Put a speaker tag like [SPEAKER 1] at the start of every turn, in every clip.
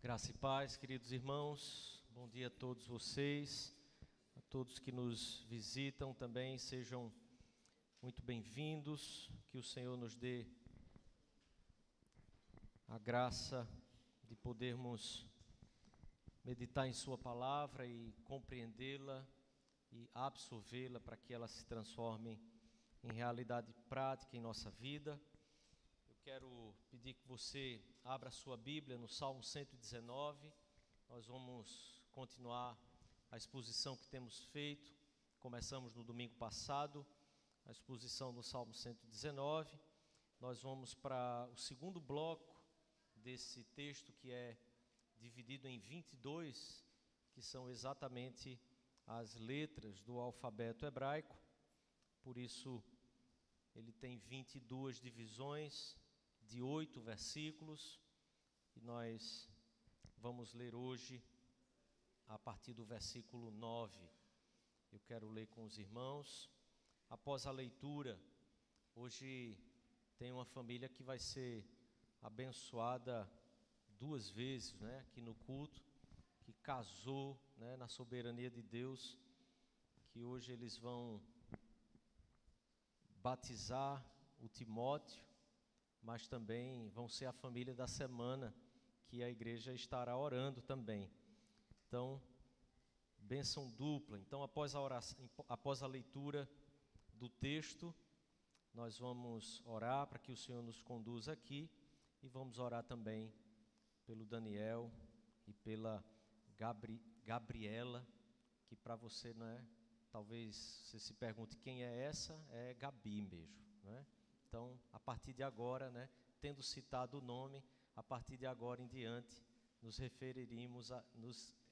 [SPEAKER 1] Graça e paz, queridos irmãos, bom dia a todos vocês, a todos que nos visitam também, sejam muito bem-vindos, que o Senhor nos dê a graça de podermos meditar em Sua palavra e compreendê-la e absorvê-la para que ela se transforme em realidade prática em nossa vida. Eu quero pedir que você abra a sua Bíblia no Salmo 119. Nós vamos continuar a exposição que temos feito. Começamos no domingo passado, a exposição do Salmo 119. Nós vamos para o segundo bloco desse texto, que é dividido em 22, que são exatamente as letras do alfabeto hebraico. Por isso, ele tem 22 divisões de 8 versículos, e nós vamos ler hoje a partir do versículo 9. Eu quero ler com os irmãos. Após a leitura, hoje tem uma família que vai ser abençoada 2 vezes, né, aqui no culto, que casou, né, na soberania de Deus, que hoje eles vão batizar o Timóteo, mas também vão ser a família da semana, que a igreja estará orando também. Então, bênção dupla. Então, após a leitura do texto, nós vamos orar para que o Senhor nos conduza aqui, e vamos orar também pelo Daniel e pela Gabriela, que para você, né, talvez você se pergunte quem é essa, é Gabi mesmo, né? Então, a partir de agora, né, tendo citado o nome, a partir de agora em diante, nos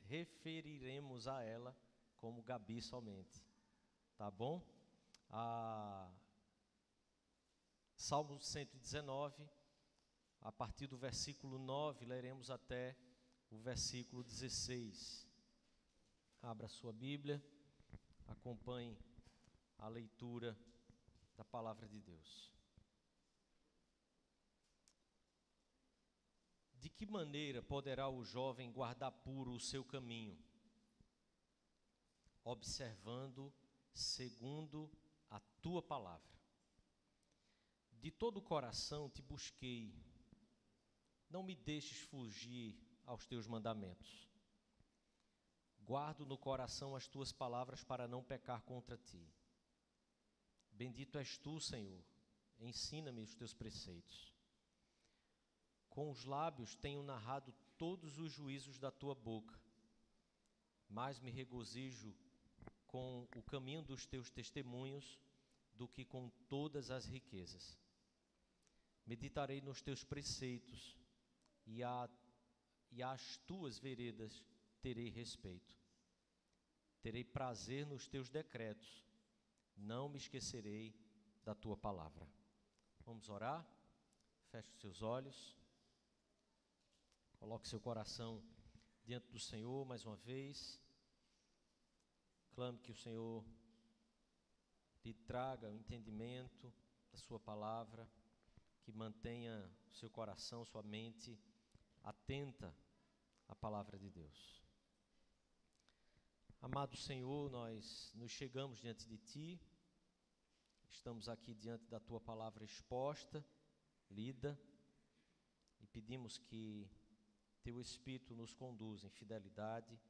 [SPEAKER 1] referiremos a ela como Gabi somente. Tá bom? Salmo 119, a partir do versículo 9, leremos até o versículo 16. Abra sua Bíblia, acompanhe a leitura da palavra de Deus. De que maneira poderá o jovem guardar puro o seu caminho? Observando segundo a tua palavra. De todo o coração te busquei, não me deixes fugir aos teus mandamentos. Guardo no coração as tuas palavras para não pecar contra ti. Bendito és tu, Senhor, ensina-me os teus preceitos. Com os lábios tenho narrado todos os juízos da tua boca, mais me regozijo com o caminho dos teus testemunhos do que com todas as riquezas. Meditarei nos teus preceitos e às tuas veredas terei respeito. Terei prazer nos teus decretos, não me esquecerei da tua palavra. Vamos orar? Feche os seus olhos. Coloque seu coração diante do Senhor mais uma vez. Clame que o Senhor lhe traga o entendimento da sua palavra, que mantenha o seu coração, sua mente atenta à palavra de Deus. Amado Senhor, nós nos chegamos diante de Ti, estamos aqui diante da Tua palavra exposta, lida, e pedimos que Teu Espírito nos conduza em fidelidade,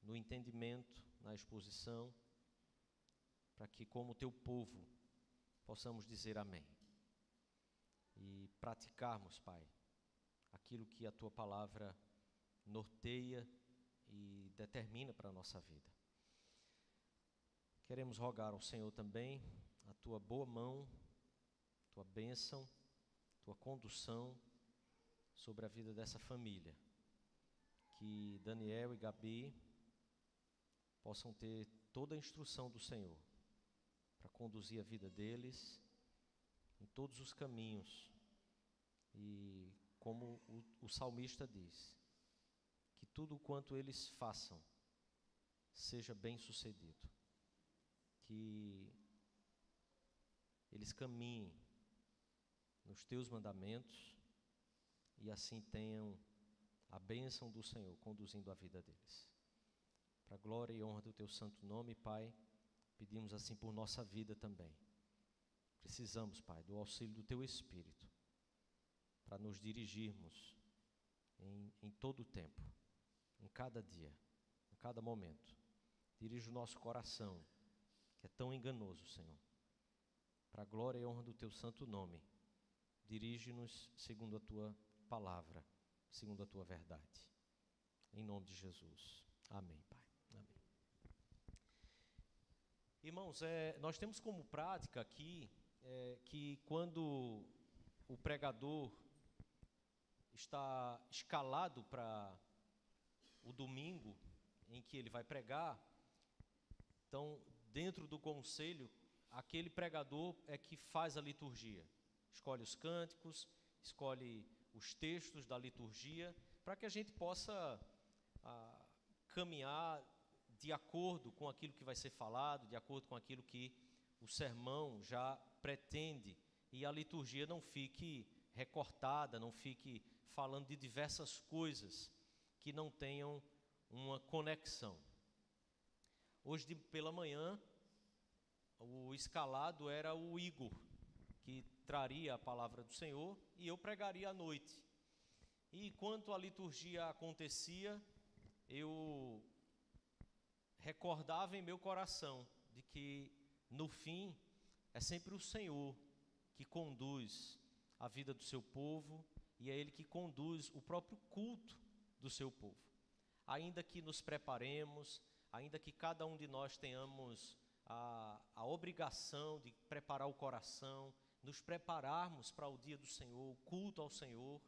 [SPEAKER 1] no entendimento, na exposição, para que, como Teu povo, possamos dizer amém. E praticarmos, Pai, aquilo que a Tua palavra norteia e determina para a nossa vida. Queremos rogar ao Senhor também a Tua boa mão, Tua bênção, Tua condução sobre a vida dessa família. Que Daniel e Gabi possam ter toda a instrução do Senhor para conduzir a vida deles em todos os caminhos. E como o salmista diz, que tudo quanto eles façam seja bem sucedido. Que eles caminhem nos teus mandamentos e assim tenham bênção do Senhor conduzindo a vida deles. Para a glória e honra do teu santo nome, Pai, pedimos assim por nossa vida também. Precisamos, Pai, do auxílio do teu Espírito para nos dirigirmos em todo o tempo, em cada dia, em cada momento. Dirige o nosso coração, que é tão enganoso, Senhor. Para a glória e honra do teu santo nome, dirige-nos segundo a tua palavra, segundo a tua verdade. Em nome de Jesus. Amém, Pai. Amém. Irmãos, nós temos como prática aqui que quando o pregador está escalado para o domingo em que ele vai pregar, então, dentro do conselho, aquele pregador é que faz a liturgia, escolhe os cânticos, escolhe os textos da liturgia, para que a gente possa caminhar de acordo com aquilo que vai ser falado, de acordo com aquilo que o sermão já pretende, e a liturgia não fique recortada, não fique falando de diversas coisas que não tenham uma conexão. Hoje pela manhã, o escalado era o Igor, que traria a palavra do Senhor, e eu pregaria à noite. E enquanto a liturgia acontecia, eu recordava em meu coração de que, no fim, é sempre o Senhor que conduz a vida do seu povo, e é Ele que conduz o próprio culto do seu povo. Ainda que nos preparemos, ainda que cada um de nós tenhamos a obrigação de preparar o coração, nos prepararmos para o dia do Senhor, o culto ao Senhor,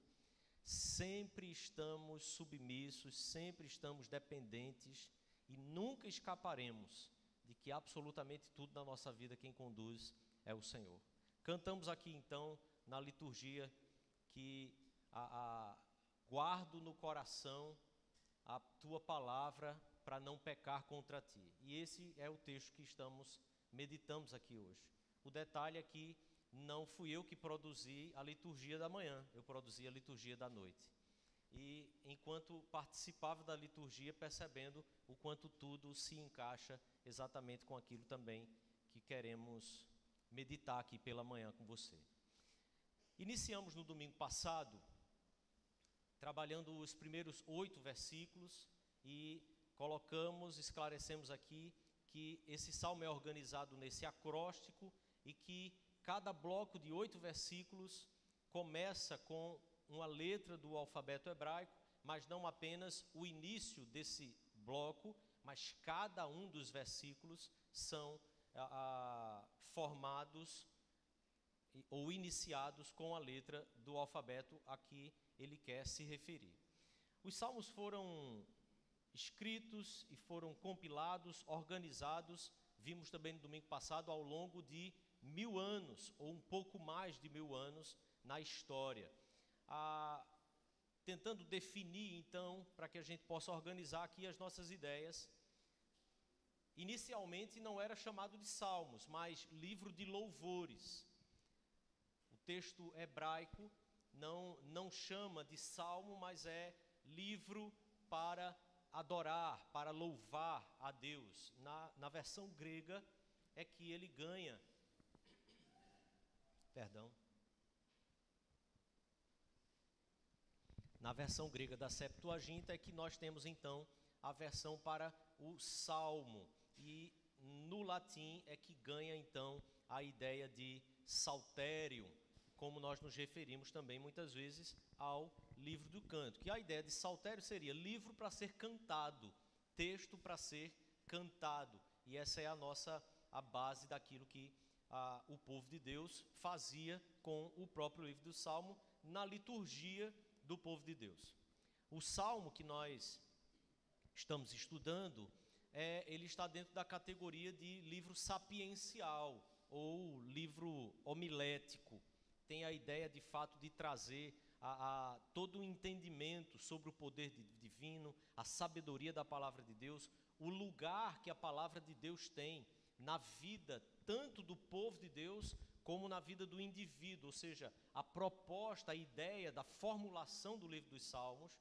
[SPEAKER 1] sempre estamos submissos, sempre estamos dependentes e nunca escaparemos de que absolutamente tudo na nossa vida quem conduz é o Senhor. Cantamos aqui então na liturgia que guardo no coração a tua palavra para não pecar contra ti. E esse é o texto que meditamos aqui hoje. O detalhe é que não fui eu que produzi a liturgia da manhã, eu produzi a liturgia da noite. E enquanto participava da liturgia, percebendo o quanto tudo se encaixa exatamente com aquilo também que queremos meditar aqui pela manhã com você. Iniciamos no domingo passado, trabalhando os primeiros 8 versículos e esclarecemos aqui que esse salmo é organizado nesse acróstico e que cada bloco de 8 versículos começa com uma letra do alfabeto hebraico, mas não apenas o início desse bloco, mas cada um dos versículos são formados ou iniciados com a letra do alfabeto a que ele quer se referir. Os salmos foram escritos e foram compilados, organizados, vimos também no domingo passado, ao longo de 1000 anos, ou um pouco mais de 1000 anos na história. Tentando definir, então, para que a gente possa organizar aqui as nossas ideias. Inicialmente não era chamado de salmos, mas livro de louvores. O texto hebraico não chama de salmo, mas é livro para adorar, para louvar a Deus. Na versão grega é que ele ganha, na versão grega da Septuaginta é que nós temos então a versão para o salmo, e no latim é que ganha então a ideia de saltério, como nós nos referimos também muitas vezes ao livro do Cântico. E a ideia de saltério seria livro para ser cantado, texto para ser cantado. E essa é a base daquilo que o povo de Deus fazia com o próprio livro do Salmo na liturgia do povo de Deus. O Salmo que nós estamos estudando, ele está dentro da categoria de livro sapiencial ou livro homilético. Tem a ideia de fato de trazer todo o entendimento sobre o poder divino, a sabedoria da palavra de Deus, o lugar que a palavra de Deus tem na vida tanto do povo de Deus como na vida do indivíduo, ou seja, a proposta, a ideia da formulação do livro dos Salmos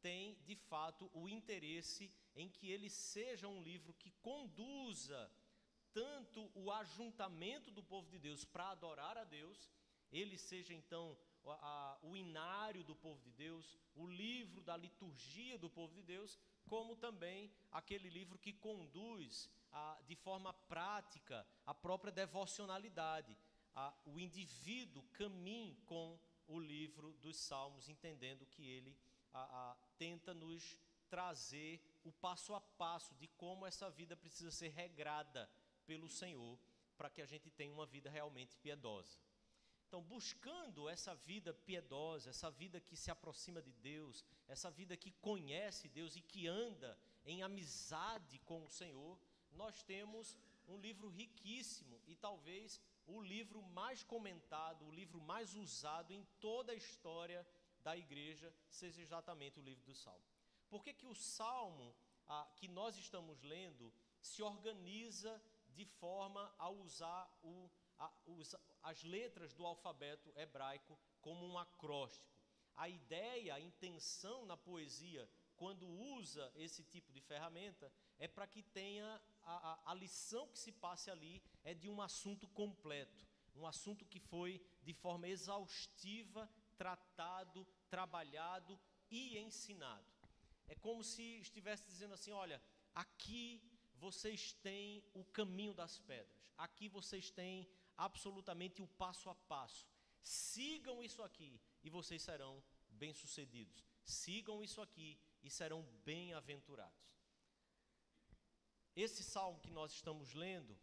[SPEAKER 1] tem, de fato, o interesse em que ele seja um livro que conduza tanto o ajuntamento do povo de Deus para adorar a Deus, ele seja então o inário do povo de Deus, o livro da liturgia do povo de Deus, como também aquele livro que conduz de forma prática a própria devocionalidade, o indivíduo caminhe com o livro dos Salmos, entendendo que ele tenta nos trazer o passo a passo de como essa vida precisa ser regrada pelo Senhor, para que a gente tenha uma vida realmente piedosa. Então, buscando essa vida piedosa, essa vida que se aproxima de Deus, essa vida que conhece Deus e que anda em amizade com o Senhor, nós temos um livro riquíssimo e talvez o livro mais comentado, o livro mais usado em toda a história da igreja, seja exatamente o livro do Salmo. Por que o Salmo que nós estamos lendo se organiza de forma a usar as letras do alfabeto hebraico como um acróstico? A ideia, a intenção na poesia, quando usa esse tipo de ferramenta, é para que tenha a lição que se passe ali é de um assunto completo, um assunto que foi de forma exaustiva tratado, trabalhado e ensinado. É como se estivesse dizendo assim: olha, aqui vocês têm o caminho das pedras, aqui vocês têm absolutamente o passo a passo, sigam isso aqui e vocês serão bem-sucedidos, sigam isso aqui e serão bem-aventurados. Esse salmo que nós estamos lendo,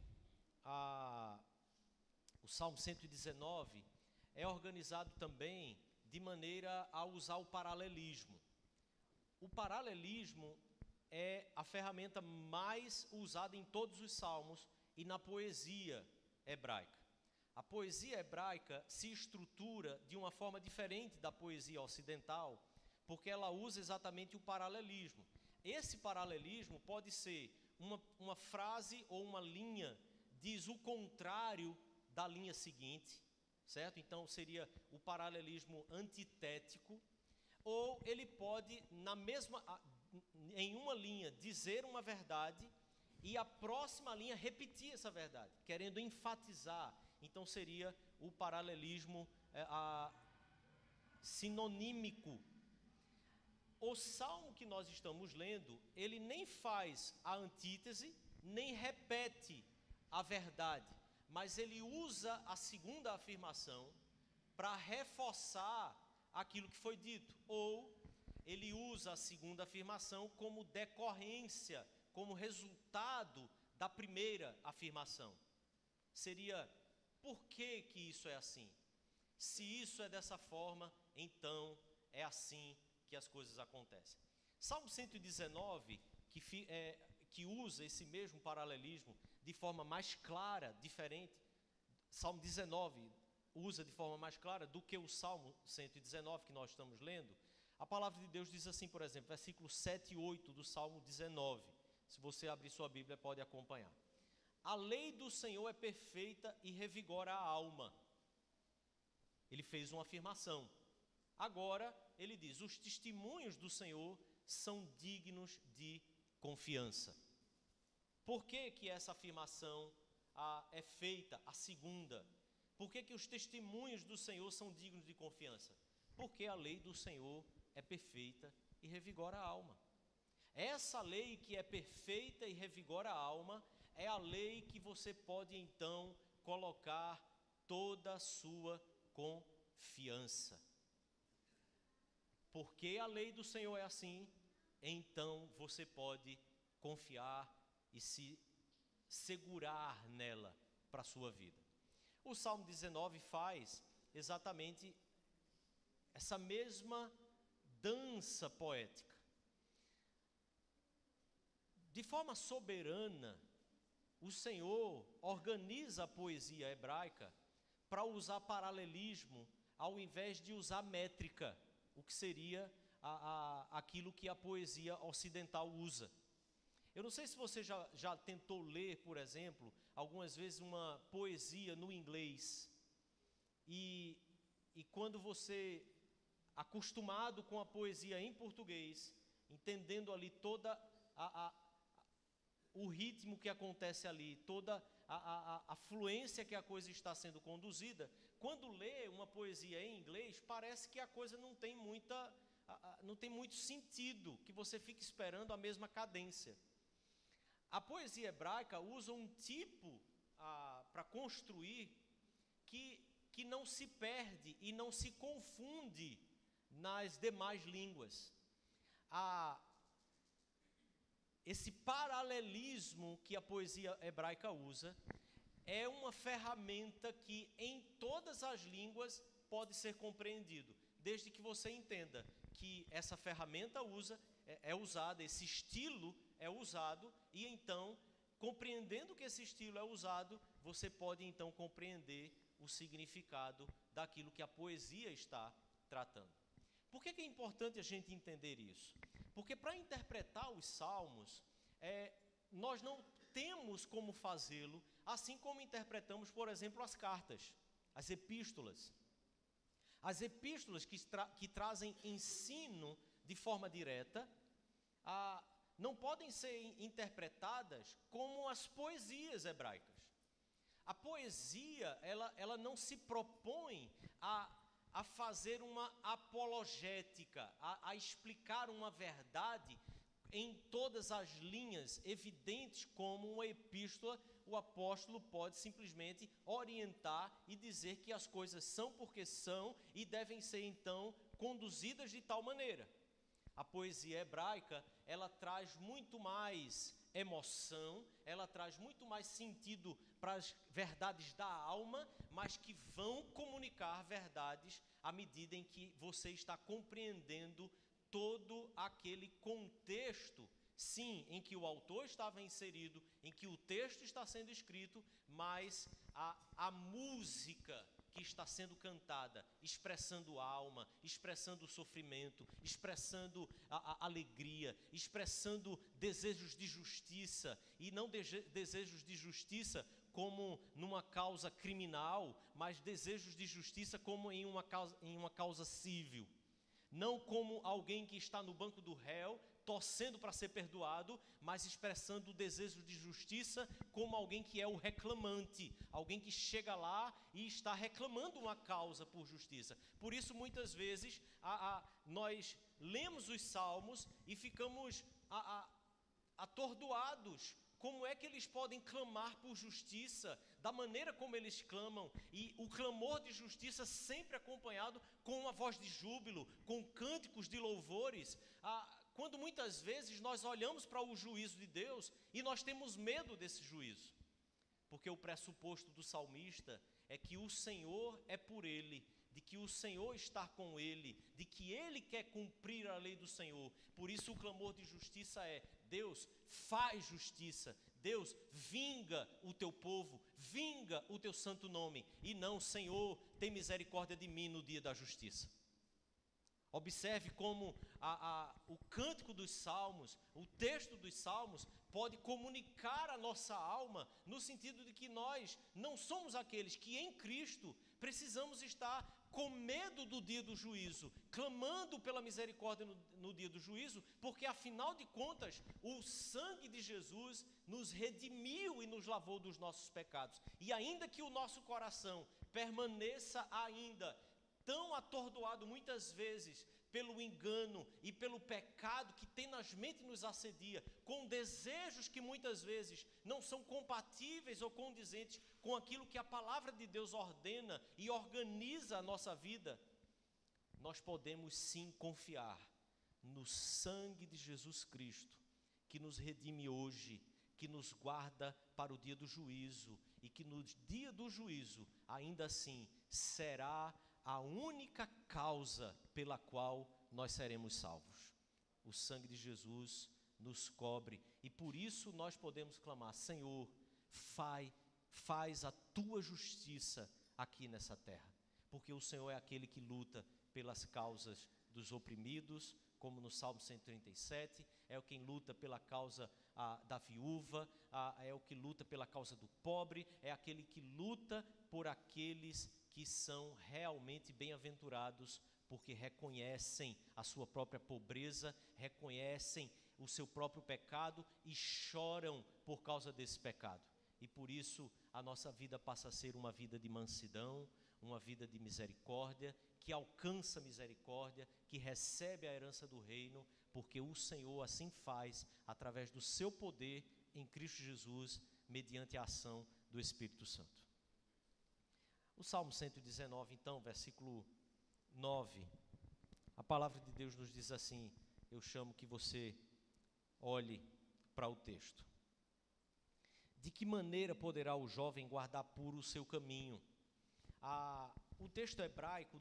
[SPEAKER 1] o Salmo 119, é organizado também de maneira a usar o paralelismo. O paralelismo é a ferramenta mais usada em todos os salmos e na poesia hebraica. A poesia hebraica se estrutura de uma forma diferente da poesia ocidental, porque ela usa exatamente o paralelismo. Esse paralelismo pode ser uma frase ou uma linha diz o contrário da linha seguinte, certo? Então seria o paralelismo antitético, ou ele pode em uma linha dizer uma verdade e a próxima linha repetir essa verdade, querendo enfatizar. Então seria o paralelismo sinonímico. O salmo que nós estamos lendo, ele nem faz a antítese, nem repete a verdade, mas ele usa a segunda afirmação para reforçar aquilo que foi dito, ou ele usa a segunda afirmação como decorrência, como resultado da primeira afirmação. Seria: por que que isso é assim? Se isso é dessa forma, então é assim que as coisas acontecem. Salmo 119, que usa esse mesmo paralelismo de forma mais clara, diferente. Salmo 19 usa de forma mais clara do que o Salmo 119 que nós estamos lendo. A palavra de Deus diz assim, por exemplo, versículos 7 e 8 do Salmo 19. Se você abrir sua Bíblia, pode acompanhar. A lei do Senhor é perfeita e revigora a alma. Ele fez uma afirmação. Agora, ele diz: os testemunhos do Senhor são dignos de confiança. Por que que essa afirmação é feita, a segunda? Por que que os testemunhos do Senhor são dignos de confiança? Porque a lei do Senhor é perfeita e revigora a alma. Essa lei que é perfeita e revigora a alma é a lei que você pode então colocar toda a sua confiança. Porque a lei do Senhor é assim, então você pode confiar e se segurar nela para a sua vida. O Salmo 19 faz exatamente essa mesma dança poética. De forma soberana, o Senhor organiza a poesia hebraica para usar paralelismo ao invés de usar métrica, o que seria aquilo que a poesia ocidental usa. Eu não sei se você já tentou ler, por exemplo, algumas vezes uma poesia no inglês, e quando você acostumado com a poesia em português, entendendo ali toda o ritmo que acontece ali, toda a fluência que a coisa está sendo conduzida, quando lê uma poesia em inglês, parece que a coisa não tem muito sentido, que você fique esperando a mesma cadência. A poesia hebraica usa um tipo para construir que não se perde e não se confunde nas demais línguas. Esse paralelismo que a poesia hebraica usa é uma ferramenta que em todas as línguas pode ser compreendido, desde que você entenda que essa ferramenta é usada, esse estilo é usado, e então, compreendendo que esse estilo é usado, você pode então compreender o significado daquilo que a poesia está tratando. Por que é importante a gente entender isso? Porque para interpretar os salmos, nós não temos como fazê-lo, assim como interpretamos, por exemplo, as cartas, as epístolas. As epístolas que trazem ensino de forma direta, não podem ser interpretadas como as poesias hebraicas. A poesia, ela não se propõe a fazer uma apologética, a explicar uma verdade em todas as linhas evidentes, como uma epístola, o apóstolo pode simplesmente orientar e dizer que as coisas são porque são e devem ser então conduzidas de tal maneira. A poesia hebraica, ela traz muito mais emoção, ela traz muito mais sentido para as verdades da alma, mas que vão comunicar verdades à medida em que você está compreendendo todo aquele contexto, sim, em que o autor estava inserido, em que o texto está sendo escrito, mas a música que está sendo cantada, expressando alma, expressando sofrimento, expressando a alegria, expressando desejos de justiça, e não desejos de justiça como numa causa criminal, mas desejos de justiça como em uma causa civil. Não como alguém que está no banco do réu, torcendo para ser perdoado, mas expressando o desejo de justiça como alguém que é o reclamante, alguém que chega lá e está reclamando uma causa por justiça. Por isso, muitas vezes, nós lemos os salmos e ficamos atordoados. Como é que eles podem clamar por justiça, da maneira como eles clamam, e o clamor de justiça sempre acompanhado com uma voz de júbilo, com cânticos de louvores, quando muitas vezes nós olhamos para o juízo de Deus e nós temos medo desse juízo, porque o pressuposto do salmista é que o Senhor é por ele, de que o Senhor está com ele, de que ele quer cumprir a lei do Senhor. Por isso o clamor de justiça é: Deus, faz justiça, Deus, vinga o teu povo, vinga o teu santo nome, e não: Senhor, tem misericórdia de mim no dia da justiça. Observe como o cântico dos salmos, o texto dos salmos, pode comunicar a nossa alma, no sentido de que nós não somos aqueles que em Cristo precisamos estar com medo do dia do juízo, clamando pela misericórdia no dia do juízo, porque afinal de contas, o sangue de Jesus nos redimiu e nos lavou dos nossos pecados. E ainda que o nosso coração permaneça ainda tão atordoado muitas vezes pelo engano e pelo pecado que tenazmente nos assedia, com desejos que muitas vezes não são compatíveis ou condizentes com aquilo que a palavra de Deus ordena e organiza a nossa vida, nós podemos sim confiar no sangue de Jesus Cristo, que nos redime hoje, que nos guarda para o dia do juízo, e que no dia do juízo, ainda assim, será a única causa pela qual nós seremos salvos. O sangue de Jesus nos cobre, e por isso nós podemos clamar: Senhor, faz a tua justiça aqui nessa terra, porque o Senhor é aquele que luta pelas causas dos oprimidos, como no Salmo 137, é o quem luta pela causa da viúva, é o que luta pela causa do pobre, é aquele que luta por aqueles que são realmente bem-aventurados, porque reconhecem a sua própria pobreza, reconhecem o seu próprio pecado e choram por causa desse pecado. E por isso a nossa vida passa a ser uma vida de mansidão, uma vida de misericórdia, que alcança misericórdia, que recebe a herança do reino, porque o Senhor assim faz através do seu poder em Cristo Jesus, mediante a ação do Espírito Santo. O Salmo 119, então, versículo 9, a palavra de Deus nos diz assim, eu chamo que você olhe para o texto. De que maneira poderá o jovem guardar puro o seu caminho? O texto hebraico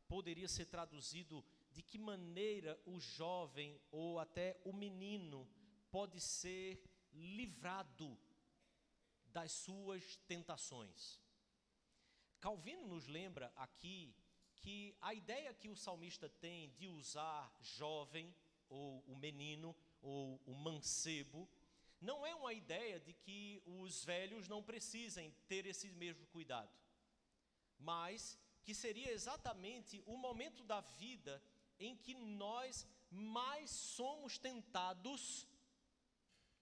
[SPEAKER 1] poderia ser traduzido: de que maneira o jovem ou até o menino pode ser livrado das suas tentações. Calvino nos lembra aqui que a ideia que o salmista tem de usar jovem, ou o menino, ou o mancebo, não é uma ideia de que os velhos não precisem ter esse mesmo cuidado, mas que seria exatamente o momento da vida em que nós mais somos tentados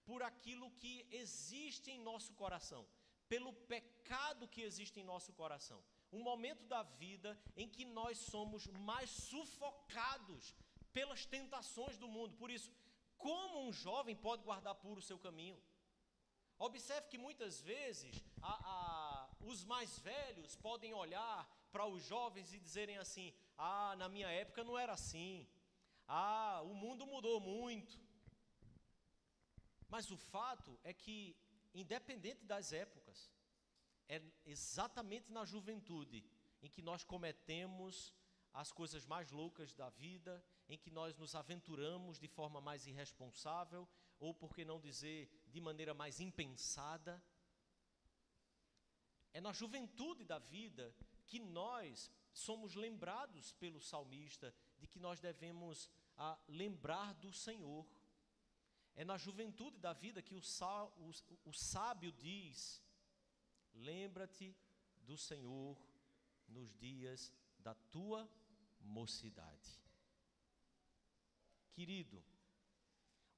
[SPEAKER 1] por aquilo que existe em nosso coração, pelo pecado que existe em nosso coração. Um momento da vida em que nós somos mais sufocados pelas tentações do mundo. Por isso, como um jovem pode guardar puro o seu caminho? Observe que muitas vezes os mais velhos podem olhar para os jovens e dizerem assim: na minha época não era assim, o mundo mudou muito. Mas o fato é que, independente das épocas, é exatamente na juventude em que nós cometemos as coisas mais loucas da vida, em que nós nos aventuramos de forma mais irresponsável, ou por que não dizer, de maneira mais impensada. É na juventude da vida que nós somos lembrados pelo salmista de que nós devemos lembrar do Senhor. É na juventude da vida que o sábio diz: lembra-te do Senhor nos dias da tua mocidade. Querido,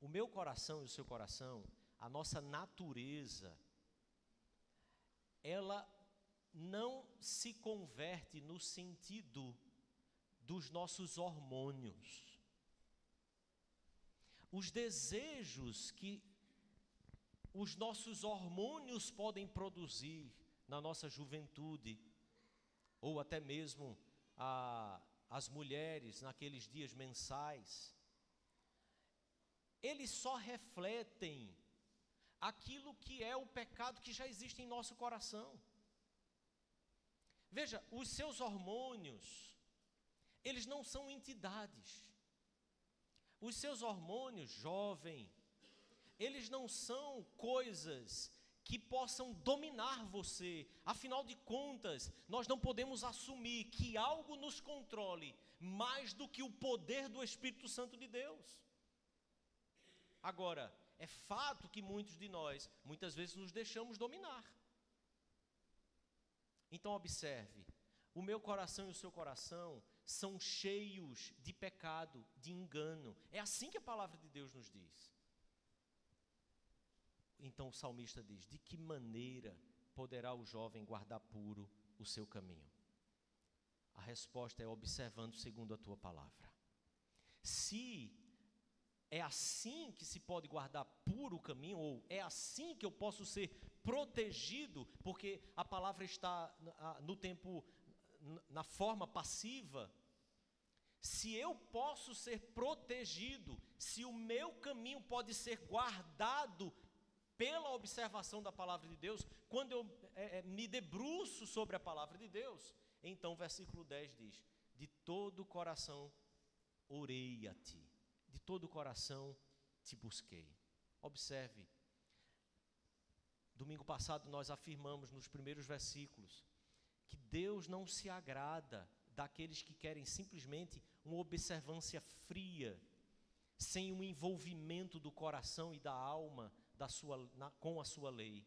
[SPEAKER 1] o meu coração e o seu coração, a nossa natureza, ela não se converte no sentido dos nossos hormônios. Os desejos que os nossos hormônios podem produzir na nossa juventude, ou até mesmo as mulheres naqueles dias mensais, eles só refletem aquilo que é o pecado que já existe em nosso coração. Veja, os seus hormônios, eles não são entidades. Os seus hormônios, jovem, eles não são coisas que possam dominar você. Afinal de contas, nós não podemos assumir que algo nos controle mais do que o poder do Espírito Santo de Deus. Agora, é fato que muitos de nós, muitas vezes, nos deixamos dominar. Então observe, o meu coração e o seu coração são cheios de pecado, de engano. É assim que a palavra de Deus nos diz. Então o salmista diz: de que maneira poderá o jovem guardar puro o seu caminho? A resposta é observando segundo a tua palavra. Se é assim que se pode guardar puro o caminho, ou é assim que eu posso ser protegido, porque a palavra está no tempo, na forma passiva. Se eu posso ser protegido, se o meu caminho pode ser guardado pela observação da palavra de Deus, quando eu me debruço sobre a palavra de Deus, então o versículo 10 diz: de todo o coração orei a ti, de todo o coração te busquei. Observe, domingo passado nós afirmamos nos primeiros versículos que Deus não se agrada daqueles que querem simplesmente uma observância fria, sem um envolvimento do coração e da alma com a sua lei.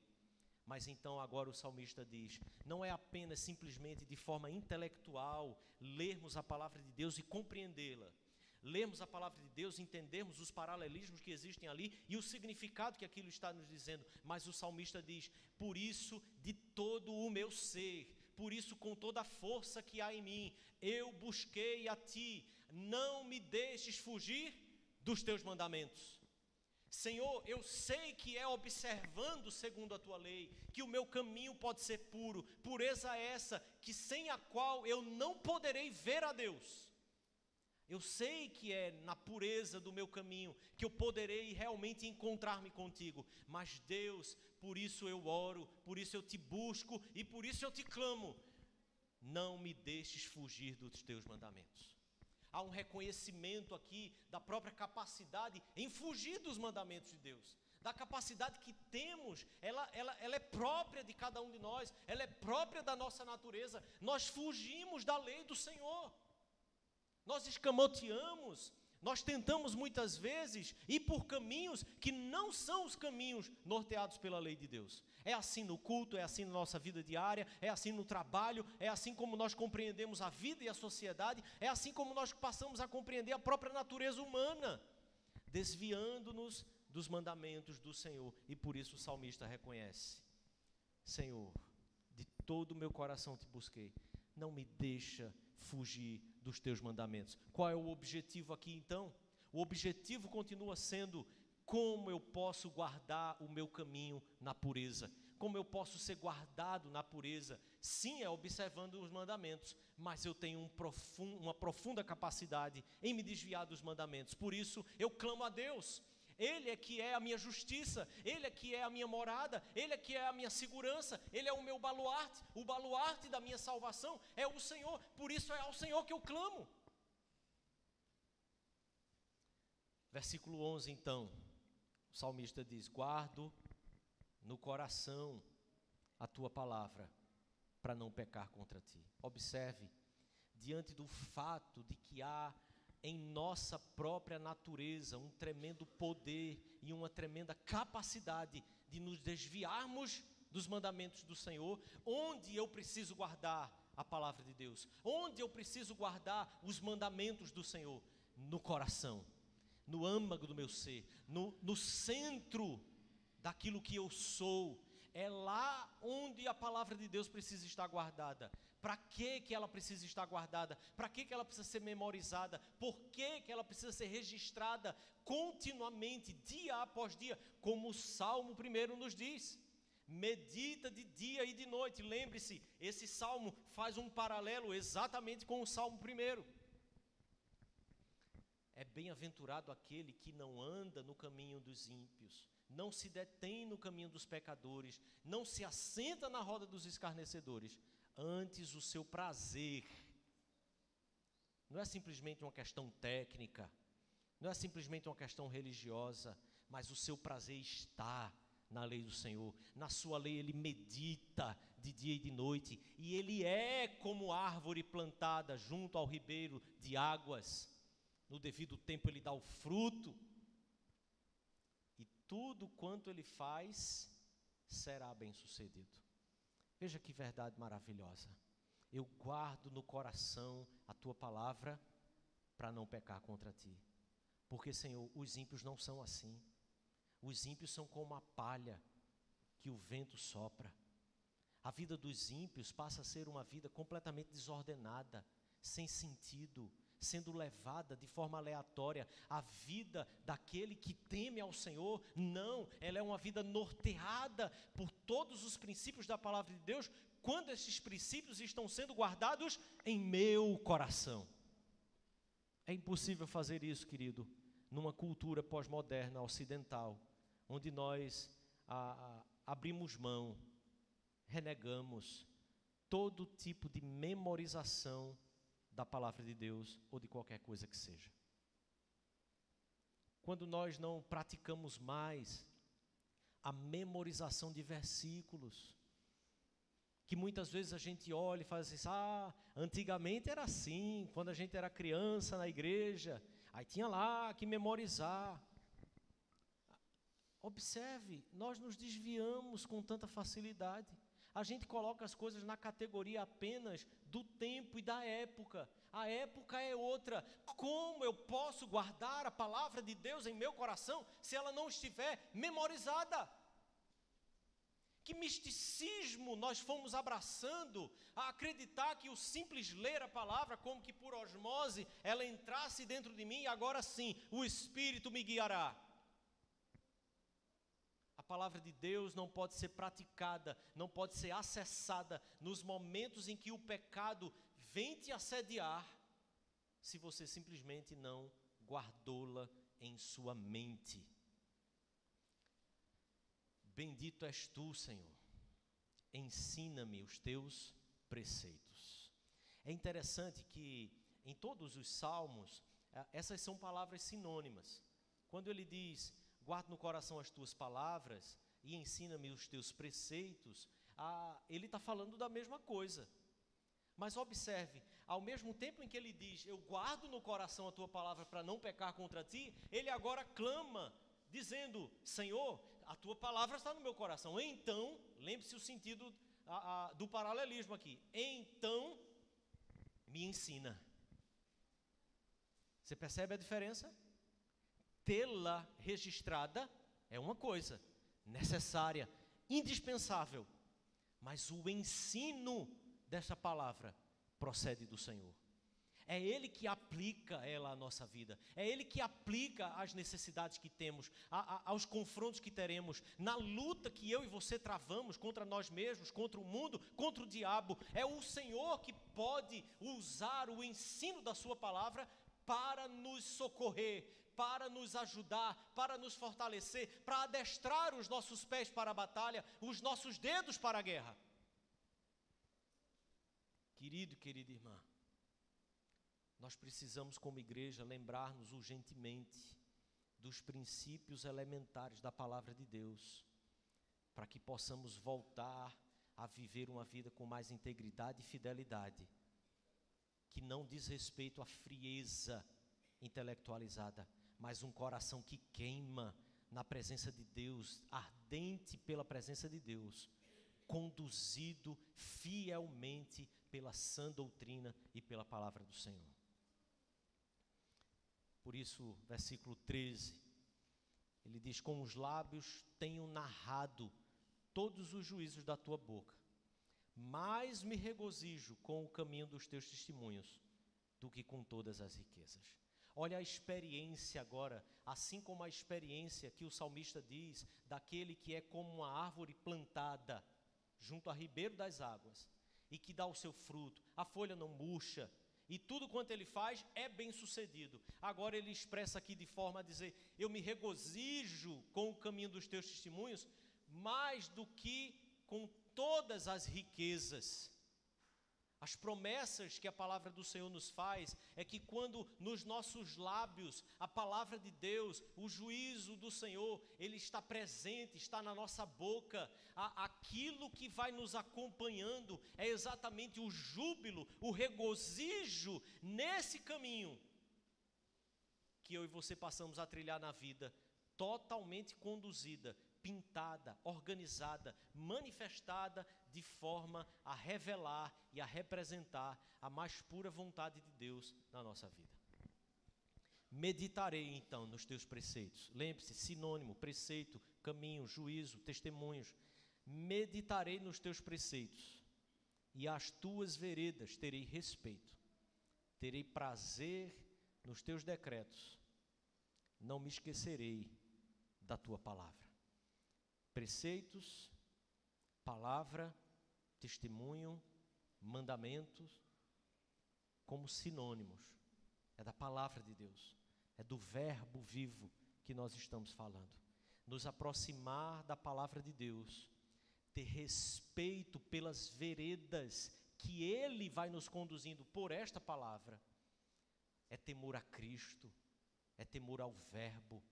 [SPEAKER 1] Mas então agora o salmista diz, não é apenas simplesmente de forma intelectual lermos a palavra de Deus e compreendê-la. Lermos a palavra de Deus, entendermos os paralelismos que existem ali e o significado que aquilo está nos dizendo. Mas o salmista diz, por isso de todo o meu ser, por isso com toda a força que há em mim, eu busquei a Ti, não me deixes fugir dos Teus mandamentos. Senhor, eu sei que é observando segundo a Tua lei, que o meu caminho pode ser puro, pureza essa, que sem a qual eu não poderei ver a Deus. Eu sei que é na pureza do meu caminho que eu poderei realmente encontrar-me contigo. Mas Deus, por isso eu oro, por isso eu te busco e por isso eu te clamo. Não me deixes fugir dos teus mandamentos. Há um reconhecimento aqui da própria capacidade em fugir dos mandamentos de Deus. Da capacidade que temos, ela é própria de cada um de nós, ela é própria da nossa natureza. Nós fugimos da lei do Senhor. Nós escamoteamos, nós tentamos muitas vezes ir por caminhos que não são os caminhos norteados pela lei de Deus. É assim no culto, é assim na nossa vida diária, é assim no trabalho, é assim como nós compreendemos a vida e a sociedade, é assim como nós passamos a compreender a própria natureza humana, desviando-nos dos mandamentos do Senhor. E por isso o salmista reconhece, Senhor, de todo o meu coração te busquei, não me deixa fugir dos teus mandamentos. Qual é o objetivo aqui então? O objetivo continua sendo como eu posso guardar o meu caminho na pureza, como eu posso ser guardado na pureza. Sim, é observando os mandamentos, mas eu tenho uma profunda capacidade em me desviar dos mandamentos. Por isso eu clamo a Deus. Ele é que é a minha justiça, Ele é que é a minha morada, Ele é que é a minha segurança, Ele é o meu baluarte, o baluarte da minha salvação é o Senhor, por isso é ao Senhor que eu clamo. Versículo 11 então, o salmista diz, guardo no coração a tua palavra, para não pecar contra ti. Observe, diante do fato de que há em nossa própria natureza um tremendo poder e uma tremenda capacidade de nos desviarmos dos mandamentos do Senhor, onde eu preciso guardar a palavra de Deus, onde eu preciso guardar os mandamentos do Senhor, no coração, no âmago do meu ser, no centro daquilo que eu sou. É lá onde a palavra de Deus precisa estar guardada. Para que ela precisa estar guardada? Para que ela precisa ser memorizada? Por que ela precisa ser registrada continuamente, dia após dia? Como o Salmo 1 nos diz. Medita de dia e de noite. Lembre-se, esse Salmo faz um paralelo exatamente com o Salmo 1. É bem-aventurado aquele que não anda no caminho dos ímpios, não se detém no caminho dos pecadores, não se assenta na roda dos escarnecedores. Antes o seu prazer, não é simplesmente uma questão técnica, não é simplesmente uma questão religiosa, mas o seu prazer está na lei do Senhor. Na sua lei ele medita de dia e de noite, e ele é como árvore plantada junto ao ribeiro de águas. No devido tempo ele dá o fruto, e tudo quanto ele faz será bem sucedido. Veja que verdade maravilhosa. Eu guardo no coração a tua palavra para não pecar contra ti. Porque, Senhor, os ímpios não são assim. Os ímpios são como a palha que o vento sopra. A vida dos ímpios passa a ser uma vida completamente desordenada, sem sentido, sendo levada de forma aleatória. A vida daquele que teme ao Senhor, não, ela é uma vida norteada por todos os princípios da palavra de Deus, quando esses princípios estão sendo guardados em meu coração. É impossível fazer isso, querido, numa cultura pós-moderna, ocidental, onde nós abrimos mão, renegamos todo tipo de memorização da palavra de Deus ou de qualquer coisa que seja. Quando nós não praticamos mais a memorização de versículos, que muitas vezes a gente olha e faz assim, antigamente era assim, quando a gente era criança na igreja, aí tinha lá que memorizar. observe, nós nos desviamos com tanta facilidade. A gente coloca as coisas na categoria apenas do tempo e da época. A época é outra. Como eu posso guardar a palavra de Deus em meu coração se ela não estiver memorizada? Que misticismo nós fomos abraçando a acreditar que o simples ler a palavra, como que por osmose, ela entrasse dentro de mim e agora sim, o Espírito me guiará. A palavra de Deus não pode ser praticada, não pode ser acessada nos momentos em que o pecado vem te assediar, se você simplesmente não guardou-la em sua mente. Bendito és tu, Senhor, ensina-me os teus preceitos. É interessante que em todos os salmos, essas são palavras sinônimas. Quando ele diz, guarda no coração as tuas palavras e ensina-me os teus preceitos, ele está falando da mesma coisa. Mas observe, ao mesmo tempo em que ele diz, eu guardo no coração a tua palavra para não pecar contra ti, ele agora clama, dizendo, Senhor, a tua palavra está no meu coração. Então, lembre-se o sentido do paralelismo aqui. Então, me ensina. Você percebe a diferença? Tê-la registrada é uma coisa necessária, indispensável. Mas o ensino dessa palavra procede do Senhor. É Ele que aplica ela à nossa vida. É Ele que aplica às necessidades que temos, aos confrontos que teremos, na luta que eu e você travamos contra nós mesmos, contra o mundo, contra o diabo. É o Senhor que pode usar o ensino da sua palavra para nos socorrer, para nos ajudar, para nos fortalecer, para adestrar os nossos pés para a batalha, os nossos dedos para a guerra. Querido e querida irmã, nós precisamos, como igreja, lembrar-nos urgentemente dos princípios elementares da palavra de Deus, para que possamos voltar a viver uma vida com mais integridade e fidelidade, que não diz respeito à frieza intelectualizada, mas um coração que queima na presença de Deus, ardente pela presença de Deus, conduzido fielmente pela sã doutrina e pela palavra do Senhor. Por isso, versículo 13, ele diz, com os lábios tenho narrado todos os juízos da tua boca, mais me regozijo com o caminho dos teus testemunhos do que com todas as riquezas. Olha a experiência agora, assim como a experiência que o salmista diz, daquele que é como uma árvore plantada junto a ribeiro das águas, e que dá o seu fruto, a folha não murcha, e tudo quanto ele faz é bem sucedido. Agora ele expressa aqui de forma a dizer, eu me regozijo com o caminho dos teus testemunhos, mais do que com todas as riquezas. As promessas que a palavra do Senhor nos faz é que quando nos nossos lábios a palavra de Deus, o juízo do Senhor, ele está presente, está na nossa boca, aquilo que vai nos acompanhando é exatamente o júbilo, o regozijo nesse caminho que eu e você passamos a trilhar na vida, totalmente conduzida, pintada, organizada, manifestada de forma a revelar e a representar a mais pura vontade de Deus na nossa vida. Meditarei então nos teus preceitos. Lembre-se, sinônimo, preceito, caminho, juízo, testemunhos. Meditarei nos teus preceitos e às tuas veredas terei respeito. Terei prazer nos teus decretos. Não me esquecerei da tua palavra. Preceitos, palavra, testemunho, mandamentos, como sinônimos. É da palavra de Deus, é do verbo vivo que nós estamos falando. Nos aproximar da palavra de Deus, ter respeito pelas veredas que Ele vai nos conduzindo por esta palavra, é temor a Cristo, é temor ao verbo,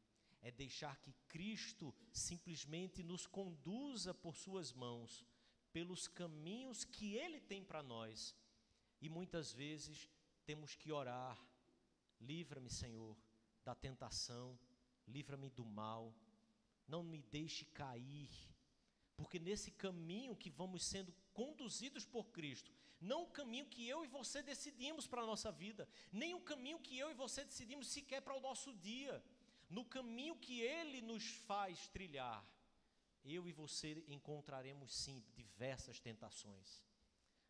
[SPEAKER 1] é deixar que Cristo simplesmente nos conduza por suas mãos, pelos caminhos que Ele tem para nós. E muitas vezes temos que orar, livra-me, Senhor, da tentação, livra-me do mal. não me deixe cair, porque nesse caminho que vamos sendo conduzidos por Cristo, não o caminho que eu e você decidimos para a nossa vida, nem o caminho que eu e você decidimos sequer para o nosso dia, no caminho que Ele nos faz trilhar, eu e você encontraremos sim diversas tentações,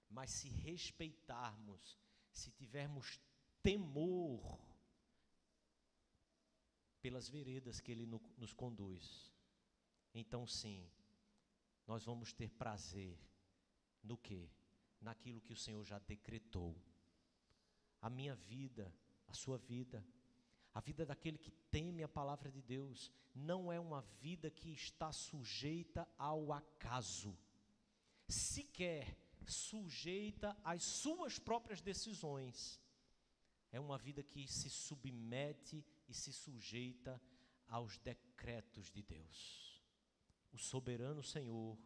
[SPEAKER 1] mas se respeitarmos, se tivermos temor pelas veredas que Ele nos conduz, então sim, nós vamos ter prazer no quê? Naquilo que o Senhor já decretou. A minha vida, a sua vida, a vida daquele que teme a palavra de Deus, não é uma vida que está sujeita ao acaso, sequer sujeita às suas próprias decisões. É uma vida que se submete e se sujeita aos decretos de Deus. O soberano Senhor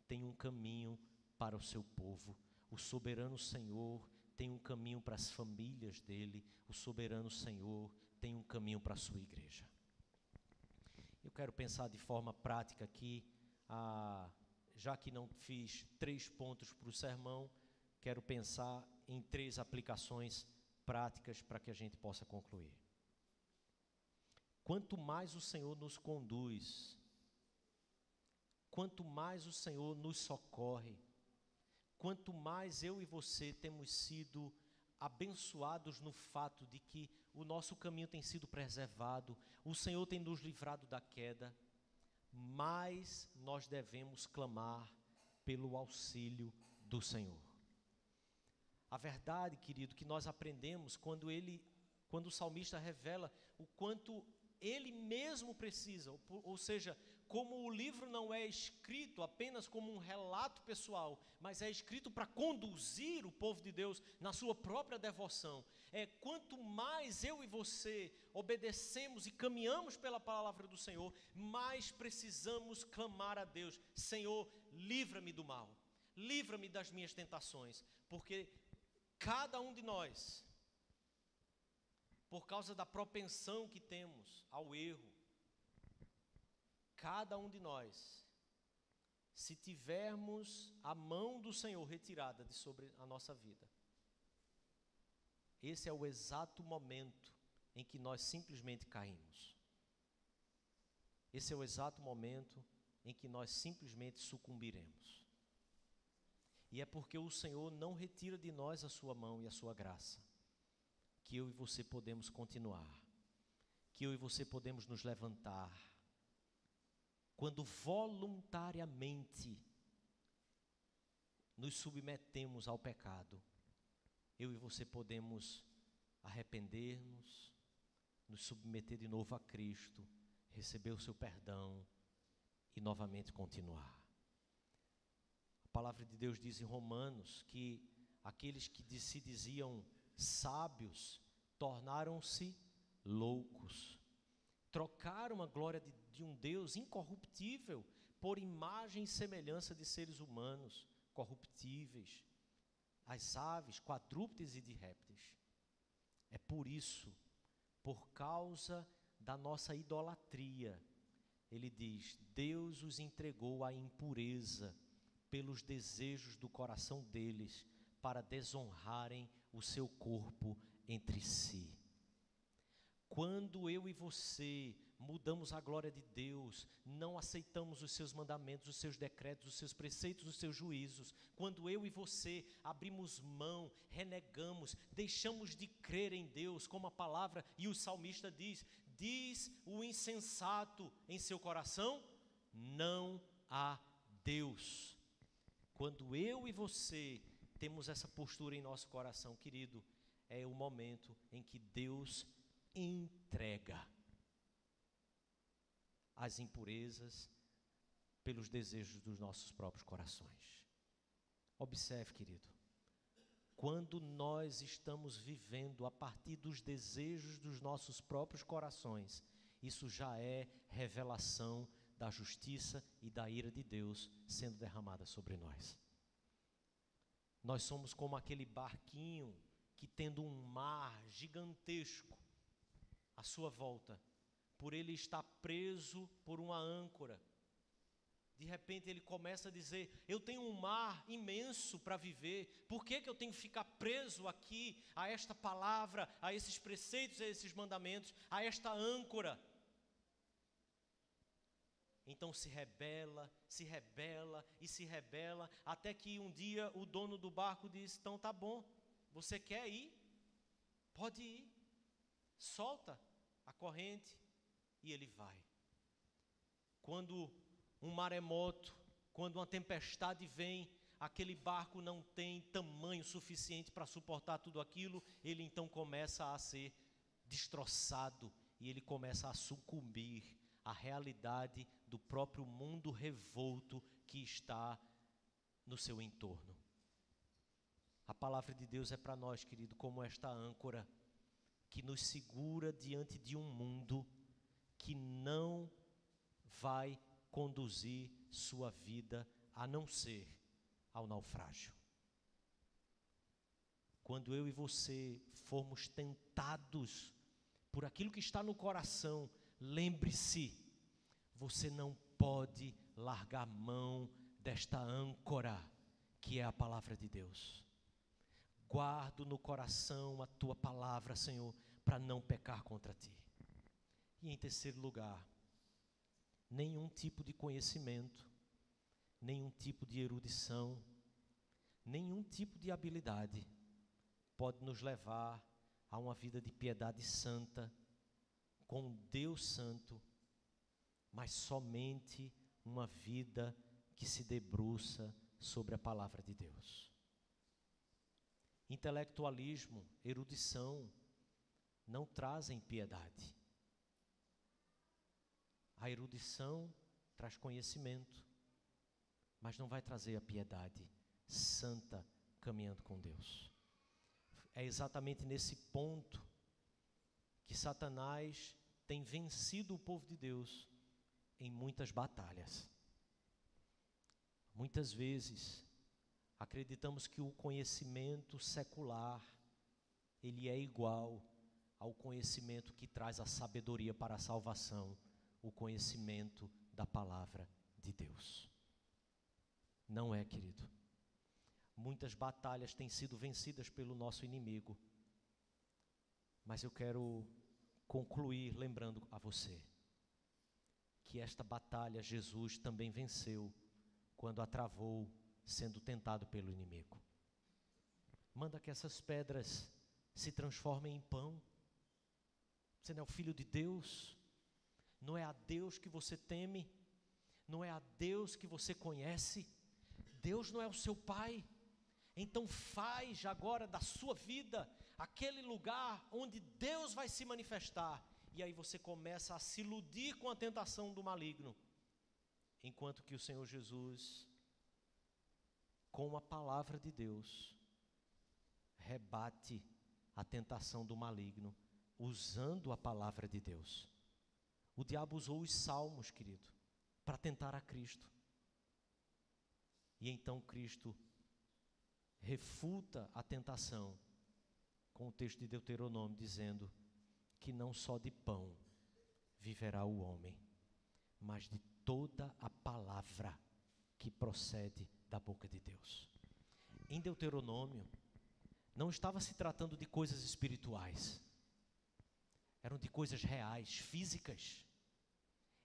[SPEAKER 1] tem um caminho para o seu povo. O soberano Senhor tem um caminho para as famílias dele. O soberano Senhor tem um caminho para a sua igreja. Eu quero pensar de forma prática aqui, já que não fiz 3 pontos para o sermão, quero pensar em 3 aplicações práticas para que a gente possa concluir. Quanto mais o Senhor nos conduz, quanto mais o Senhor nos socorre, quanto mais eu e você temos sido abençoados no fato de que o nosso caminho tem sido preservado, o Senhor tem nos livrado da queda, mais nós devemos clamar pelo auxílio do Senhor. A verdade, querido, que nós aprendemos quando o salmista revela o quanto ele mesmo precisa, ou seja, como o livro não é escrito apenas como um relato pessoal, mas é escrito para conduzir o povo de Deus na sua própria devoção. Quanto mais eu e você obedecemos e caminhamos pela palavra do Senhor, mais precisamos clamar a Deus: Senhor, livra-me do mal, livra-me das minhas tentações, porque cada um de nós, por causa da propensão que temos ao erro, cada um de nós, se tivermos a mão do Senhor retirada de sobre a nossa vida, esse é o exato momento em que nós simplesmente caímos. Esse é o exato momento em que nós simplesmente sucumbiremos. E é porque o Senhor não retira de nós a sua mão e a sua graça, que eu e você podemos continuar, que eu e você podemos nos levantar, quando voluntariamente nos submetemos ao pecado, eu e você podemos arrepender-nos, nos submeter de novo a Cristo, receber o seu perdão e novamente continuar. A palavra de Deus diz em Romanos que aqueles que se diziam sábios tornaram-se loucos, trocaram a glória de um Deus incorruptível por imagem e semelhança de seres humanos corruptíveis, as aves, quadrúpedes e de répteis. É por isso, por causa da nossa idolatria, ele diz: Deus os entregou à impureza pelos desejos do coração deles, para desonrarem o seu corpo entre si. Quando eu e você mudamos a glória de Deus, não aceitamos os seus mandamentos, os seus decretos, os seus preceitos, os seus juízos, quando eu e você abrimos mão, renegamos, deixamos de crer em Deus, como a palavra e o salmista diz o insensato em seu coração: não há Deus. Quando eu e você temos essa postura em nosso coração, querido, é o momento em que Deus entrega as impurezas pelos desejos dos nossos próprios corações. Observe, querido, quando nós estamos vivendo a partir dos desejos dos nossos próprios corações, isso já é revelação da justiça e da ira de Deus sendo derramada sobre nós. Nós somos como aquele barquinho que, tendo um mar gigantesco à sua volta, por ele estar preso por uma âncora. De repente ele começa a dizer: eu tenho um mar imenso para viver, por que eu tenho que ficar preso aqui a esta palavra, a esses preceitos, a esses mandamentos, a esta âncora? Então se rebela e se rebela, até que um dia o dono do barco diz: então tá bom, você quer ir? Pode ir, solta a corrente. E ele vai. Quando um maremoto, quando uma tempestade vem, aquele barco não tem tamanho suficiente para suportar tudo aquilo, ele então começa a ser destroçado e ele começa a sucumbir à realidade do próprio mundo revolto que está no seu entorno. A palavra de Deus é para nós, querido, como esta âncora que nos segura diante de um mundo que não vai conduzir sua vida a não ser ao naufrágio. Quando eu e você formos tentados por aquilo que está no coração, lembre-se, você não pode largar mão desta âncora que é a palavra de Deus. Guardo no coração a tua palavra, Senhor, para não pecar contra ti. E em terceiro lugar, nenhum tipo de conhecimento, nenhum tipo de erudição, nenhum tipo de habilidade pode nos levar a uma vida de piedade santa, com um Deus santo, mas somente uma vida que se debruça sobre a palavra de Deus. Intelectualismo, erudição, não trazem piedade. A erudição traz conhecimento, mas não vai trazer a piedade santa caminhando com Deus. É exatamente nesse ponto que Satanás tem vencido o povo de Deus em muitas batalhas. Muitas vezes acreditamos que o conhecimento secular, ele é igual ao conhecimento que traz a sabedoria para a salvação, o conhecimento da palavra de Deus. Não é, querido. Muitas batalhas têm sido vencidas pelo nosso inimigo, mas eu quero concluir lembrando a você que esta batalha Jesus também venceu quando a travou sendo tentado pelo inimigo. Manda que essas pedras se transformem em pão. Você não é o filho de Deus? Não é a Deus que você teme? Não é a Deus que você conhece? Deus não é o seu pai? Então faz agora da sua vida aquele lugar onde Deus vai se manifestar. E aí você começa a se iludir com a tentação do maligno. Enquanto que o Senhor Jesus, com a palavra de Deus, rebate a tentação do maligno, usando a palavra de Deus. O diabo usou os salmos, querido, para tentar a Cristo. E então Cristo refuta a tentação com o texto de Deuteronômio, dizendo que não só de pão viverá o homem, mas de toda a palavra que procede da boca de Deus. Em Deuteronômio, não estava se tratando de coisas espirituais, eram de coisas reais, físicas.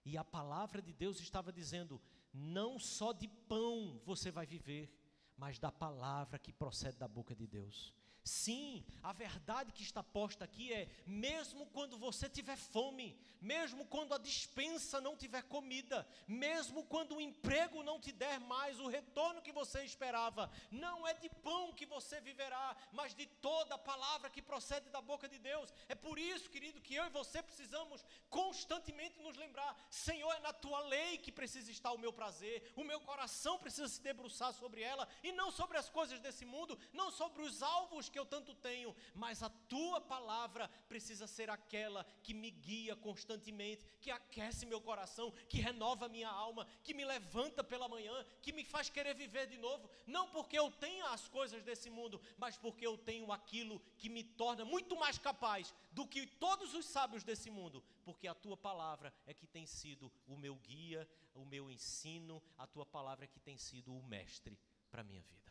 [SPEAKER 1] E a palavra de Deus estava dizendo: não só de pão você vai viver, mas da palavra que procede da boca de Deus. Sim, a verdade que está posta aqui é: mesmo quando você tiver fome, mesmo quando a despensa não tiver comida, mesmo quando o emprego não te der mais o retorno que você esperava, não é de pão que você viverá, mas de toda a palavra que procede da boca de Deus. É por isso, querido, que eu e você precisamos constantemente nos lembrar: Senhor, é na tua lei que precisa estar o meu prazer, o meu coração precisa se debruçar sobre ela, e não sobre as coisas desse mundo, não sobre os alvos que eu tanto tenho, mas a tua palavra precisa ser aquela que me guia constantemente, que aquece meu coração, que renova minha alma, que me levanta pela manhã, que me faz querer viver de novo, não porque eu tenha as coisas desse mundo, mas porque eu tenho aquilo que me torna muito mais capaz do que todos os sábios desse mundo, porque a tua palavra é que tem sido o meu guia, o meu ensino, a tua palavra é que tem sido o mestre para a minha vida.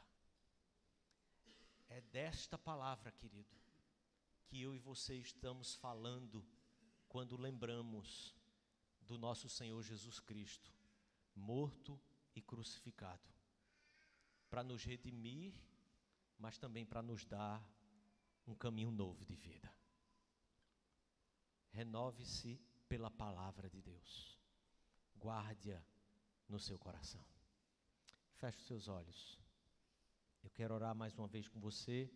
[SPEAKER 1] É desta palavra, querido, que eu e você estamos falando quando lembramos do nosso Senhor Jesus Cristo, morto e crucificado, para nos redimir, mas também para nos dar um caminho novo de vida. Renove-se pela palavra de Deus, guarde-a no seu coração. Feche os seus olhos. Eu quero orar mais uma vez com você.